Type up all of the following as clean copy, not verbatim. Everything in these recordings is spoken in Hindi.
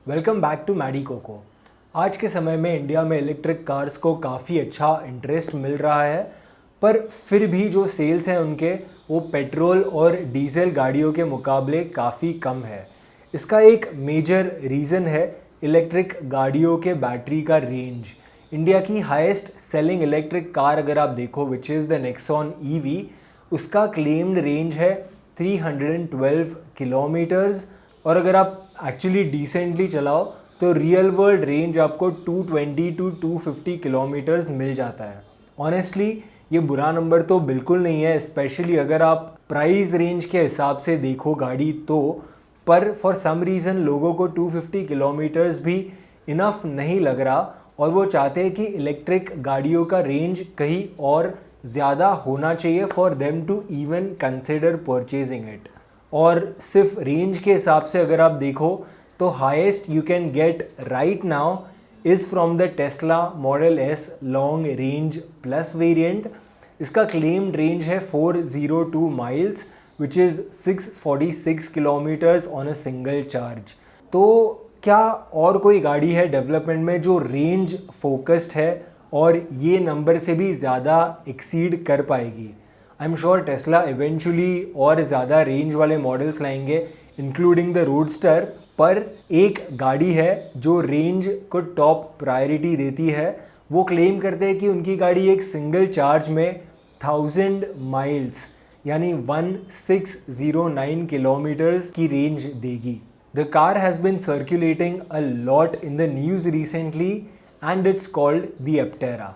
Welcome back to Maddy Coco. आज के समय में इंडिया में इलेक्ट्रिक कार्स को काफ़ी अच्छा इंटरेस्ट मिल रहा है, पर फिर भी जो सेल्स हैं उनके वो पेट्रोल और डीजल गाड़ियों के मुकाबले काफ़ी कम है। इसका एक मेजर रीज़न है इलेक्ट्रिक गाड़ियों के बैटरी का रेंज। इंडिया की हाईएस्ट सेलिंग इलेक्ट्रिक कार अगर आप देखो which is the Nexon EV, उसका क्लेम्ड रेंज है 312 किलोमीटर्स, और अगर आप एक्चुअली डिसेंटली चलाओ तो रियल वर्ल्ड रेंज आपको 220 टू 250 किलोमीटर्स मिल जाता है। ऑनेस्टली ये बुरा नंबर तो बिल्कुल नहीं है, स्पेशली अगर आप प्राइस रेंज के हिसाब से देखो गाड़ी तो। पर फॉर सम रीज़न लोगों को 250 किलोमीटर्स भी इनफ नहीं लग रहा और वो चाहते हैं कि इलेक्ट्रिक गाड़ियों का रेंज कहीं और ज़्यादा होना चाहिए for them to even consider purchasing it. और सिर्फ रेंज के हिसाब से अगर आप देखो तो highest you can get right now is from the Tesla model S long range plus variant. इसका क्लेम्ड रेंज है 402 miles which is 646 kilometres on a single charge. तो क्या और कोई गाड़ी है डेवलपमेंट में जो रेंज फोकस्ड है और ये नंबर से भी ज़्यादा एक्सीड कर पाएगी? I am sure Tesla eventually और ज़्यादा रेंज वाले मॉडल्स लाएंगे इंक्लूडिंग द रोडस्टर, पर एक गाड़ी है जो रेंज को टॉप प्रायोरिटी देती है। वो क्लेम करते हैं कि उनकी गाड़ी एक सिंगल चार्ज में 1000 माइल्स यानी 1609 किलोमीटर्स की रेंज देगी। The car has been circulating a lot in the news recently and it's called the Aptera.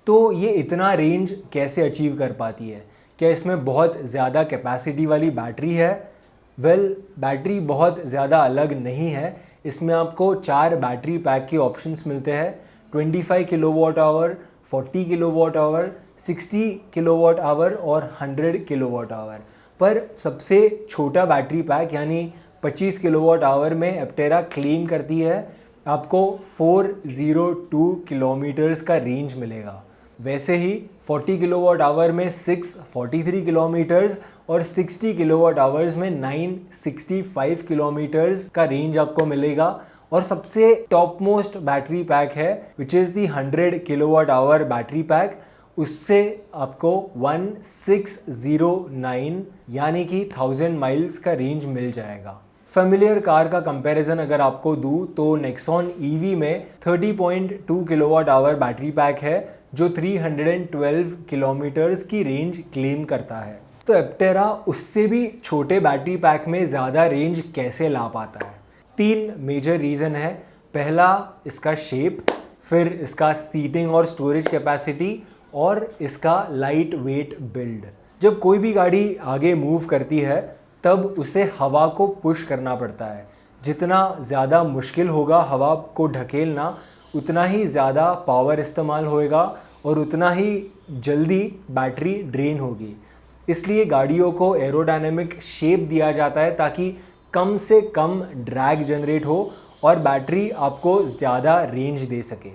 तो ये इतना रेंज कैसे अचीव कर पाती है? क्या इसमें बहुत ज़्यादा कैपेसिटी वाली बैटरी है? बैटरी बहुत ज़्यादा अलग नहीं है। इसमें आपको 4 बैटरी पैक के ऑप्शंस मिलते हैं, 25 kilowatt hour, 40 kilowatt hour, 60 kilowatt hour और 100 किलोवाट आवर। पर सबसे छोटा बैटरी पैक यानी 25 किलोवाट आवर में एप्टेरा क्लेम करती है आपको 402 किलोमीटर्स का रेंज मिलेगा। वैसे ही 40 किलोवाट आवर में 643 किलोमीटर्स और 60 किलोवाट आवर्स में 965 किलोमीटर्स का रेंज आपको मिलेगा। और सबसे टॉप मोस्ट बैटरी पैक है which is the 100 kilowatt hour battery pack, उससे आपको 1609 यानी कि 1000 माइल्स का रेंज मिल जाएगा। फेमिलियर कार का कंपैरिजन अगर आपको दूँ तो नेक्सॉन ईवी में 30.2 किलोवाट आवर बैटरी पैक है जो 312 किलोमीटर्स की रेंज क्लेम करता है। तो एप्टेरा उससे भी छोटे बैटरी पैक में ज़्यादा रेंज कैसे ला पाता है? 3 मेजर रीज़न है। पहला इसका शेप, फिर इसका सीटिंग और स्टोरेज कैपेसिटी और इसका लाइट वेट बिल्ड। जब कोई भी गाड़ी आगे मूव करती है तब उसे हवा को पुश करना पड़ता है। जितना ज़्यादा मुश्किल होगा हवा को ढकेलना, उतना ही ज़्यादा पावर इस्तेमाल होएगा और उतना ही जल्दी बैटरी ड्रेन होगी। इसलिए गाड़ियों को एरोडायनेमिक शेप दिया जाता है ताकि कम से कम ड्रैग जनरेट हो और बैटरी आपको ज़्यादा रेंज दे सके।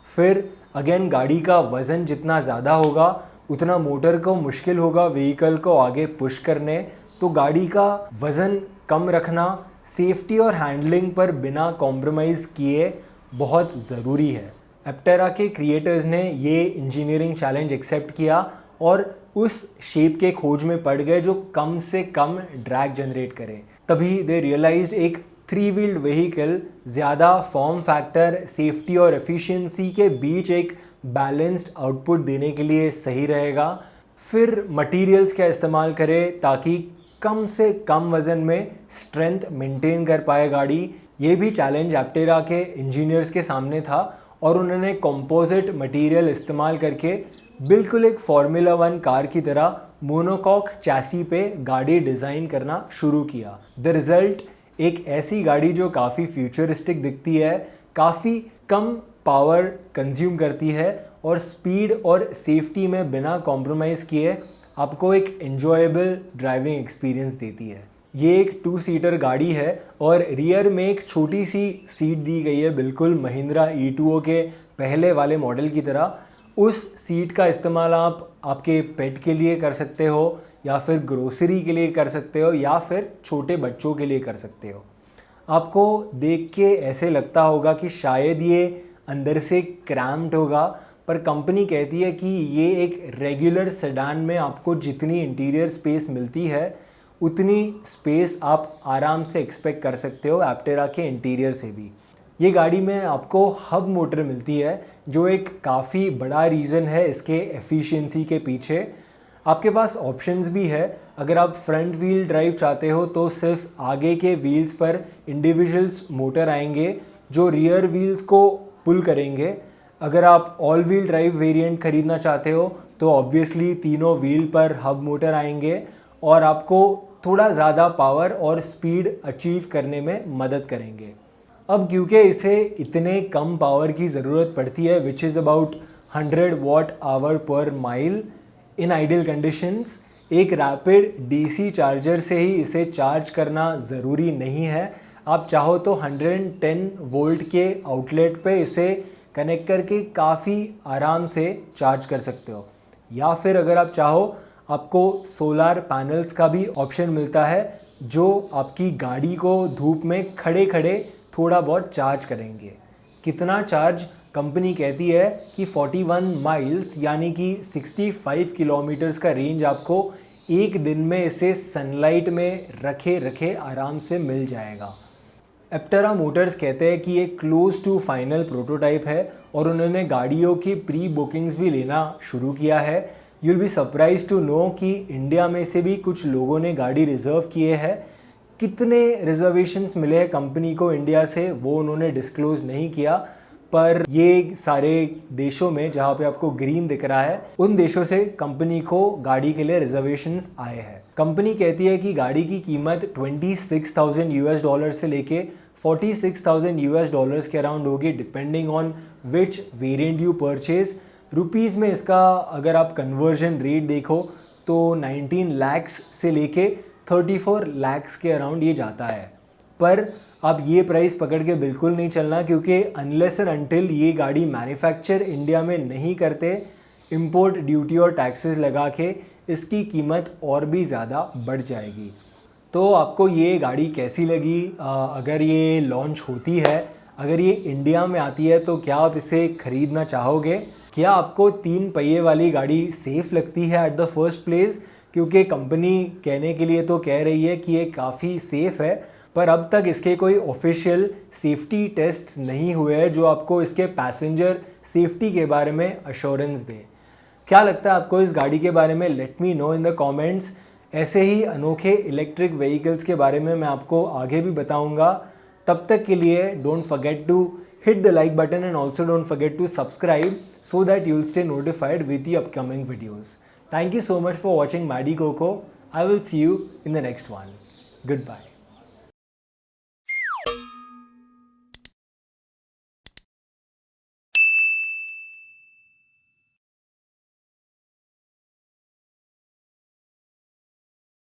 फिर अगेन गाड़ी का वज़न जितना ज़्यादा होगा उतना मोटर को मुश्किल होगा व्हीकल को आगे पुश करने। तो गाड़ी का वज़न कम रखना सेफ्टी और हैंडलिंग पर बिना कॉम्प्रोमाइज़ किए बहुत ज़रूरी है। एप्टेरा के क्रिएटर्स ने ये इंजीनियरिंग चैलेंज एक्सेप्ट किया और उस शेप के खोज में पड़ गए जो कम से कम ड्रैग जनरेट करे। तभी दे रियलाइज्ड एक 3 व्हील्ड व्हीकल ज़्यादा फॉर्म फैक्टर, सेफ्टी और एफिशिएंसी के बीच एक बैलेंस्ड आउटपुट देने के लिए सही रहेगा। फिर मटेरियल्स क्या इस्तेमाल करें ताकि कम से कम वज़न में स्ट्रेंथ मेंटेन कर पाए गाड़ी। ये भी चैलेंज एप्टेरा के इंजीनियर्स के सामने था और उन्होंने कंपोजिट मटेरियल इस्तेमाल करके बिल्कुल एक फार्मूला 1 कार की तरह मोनोकॉक चैसी पे गाड़ी डिज़ाइन करना शुरू किया। द रिज़ल्ट एक ऐसी गाड़ी जो काफ़ी फ्यूचरिस्टिक दिखती है, काफ़ी कम पावर कंज्यूम करती है और स्पीड और सेफ्टी में बिना कॉम्प्रोमाइज़ किए आपको एक एन्जॉयबल ड्राइविंग एक्सपीरियंस देती है। ये एक 2 सीटर गाड़ी है और रियर में एक छोटी सी सीट दी गई है, बिल्कुल महिंद्रा E2O के पहले वाले मॉडल की तरह। उस सीट का इस्तेमाल आप आपके पेट के लिए कर सकते हो या फिर ग्रोसरी के लिए कर सकते हो या फिर छोटे बच्चों के लिए कर सकते हो। आपको देख के ऐसे लगता होगा कि शायद ये अंदर से क्रैम्प्ड होगा, पर कंपनी कहती है कि ये एक रेगुलर सेडान में आपको जितनी इंटीरियर स्पेस मिलती है उतनी स्पेस आप आराम से एक्सपेक्ट कर सकते हो एप्टेरा के इंटीरियर से भी। ये गाड़ी में आपको हब मोटर मिलती है जो एक काफ़ी बड़ा रीज़न है इसके एफिशिएंसी के पीछे। आपके पास ऑप्शंस भी है। अगर आप फ्रंट व्हील ड्राइव चाहते हो तो सिर्फ आगे के व्हील्स पर इंडिविजुअल्स मोटर आएंगे जो रियर व्हील्स को पुल करेंगे। अगर आप ऑल व्हील ड्राइव वेरिएंट ख़रीदना चाहते हो तो ऑब्वियसली तीनों व्हील पर हब मोटर आएंगे और आपको थोड़ा ज़्यादा पावर और स्पीड अचीव करने में मदद करेंगे। अब क्योंकि इसे इतने कम पावर की ज़रूरत पड़ती है which is about 100 watt hour per mile in ideal conditions, एक रैपिड डीसी चार्जर से ही इसे चार्ज करना ज़रूरी नहीं है। आप चाहो तो 110 वोल्ट के आउटलेट पे इसे कनेक्ट करके काफ़ी आराम से चार्ज कर सकते हो, या फिर अगर आप चाहो आपको सोलार पैनल्स का भी ऑप्शन मिलता है जो आपकी गाड़ी को धूप में खड़े खड़े थोड़ा बहुत चार्ज करेंगे। कितना चार्ज? कंपनी कहती है कि 41 माइल्स यानी कि 65 किलोमीटर्स का रेंज आपको एक दिन में इसे सनलाइट में रखे रखे आराम से मिल जाएगा। एप्टेरा मोटर्स कहते हैं कि ये क्लोज टू फाइनल प्रोटोटाइप है और उन्होंने गाड़ियों की प्री बुकिंग्स भी लेना शुरू किया है। You'll be surprised to know कि इंडिया में से भी कुछ लोगों ने गाड़ी रिज़र्व किए हैं। कितने रिजर्वेशंस मिले हैं कंपनी को इंडिया से वो उन्होंने डिस्क्लोज़ नहीं किया, पर ये सारे देशों में जहाँ पे आपको ग्रीन दिख रहा है उन देशों से कंपनी को गाड़ी के लिए रिजर्वेशंस आए हैं। कंपनी कहती है कि गाड़ी की कीमत $26,000 से लेके $46,000 के अराउंड होगी depending on which variant you purchase. Rupees में इसका अगर आप कन्वर्जन रेट देखो तो 19 लाख्स से लेके 34 लाख्स के अराउंड ये जाता है। पर आप ये प्राइस पकड़ के बिल्कुल नहीं चलना, क्योंकि अनलेस एंड अनटिल ये गाड़ी मैन्युफैक्चर इंडिया में नहीं करते, इंपोर्ट ड्यूटी और टैक्सेस लगा के इसकी कीमत और भी ज़्यादा बढ़ जाएगी। तो आपको ये गाड़ी कैसी लगी? अगर ये लॉन्च होती है, अगर ये इंडिया में आती है तो क्या आप इसे ख़रीदना चाहोगे? क्या आपको 3 पहिए वाली गाड़ी सेफ़ लगती है एट द फर्स्ट प्लेस? क्योंकि कंपनी कहने के लिए तो कह रही है कि ये काफ़ी सेफ़ है, पर अब तक इसके कोई ऑफिशियल सेफ्टी टेस्ट्स नहीं हुए हैं जो आपको इसके पैसेंजर सेफ्टी के बारे में अश्योरेंस दे। क्या लगता है आपको इस गाड़ी के बारे में? Let me know in the comments. ऐसे ही अनोखे इलेक्ट्रिक व्हीकल्स के बारे में मैं आपको आगे भी बताऊंगा। तब तक के लिए don't forget to hit the like button and also don't forget to subscribe so that you'll stay notified with the upcoming videos. Thank you so much for watching Maddy Coco. I will see you in the next one. Goodbye.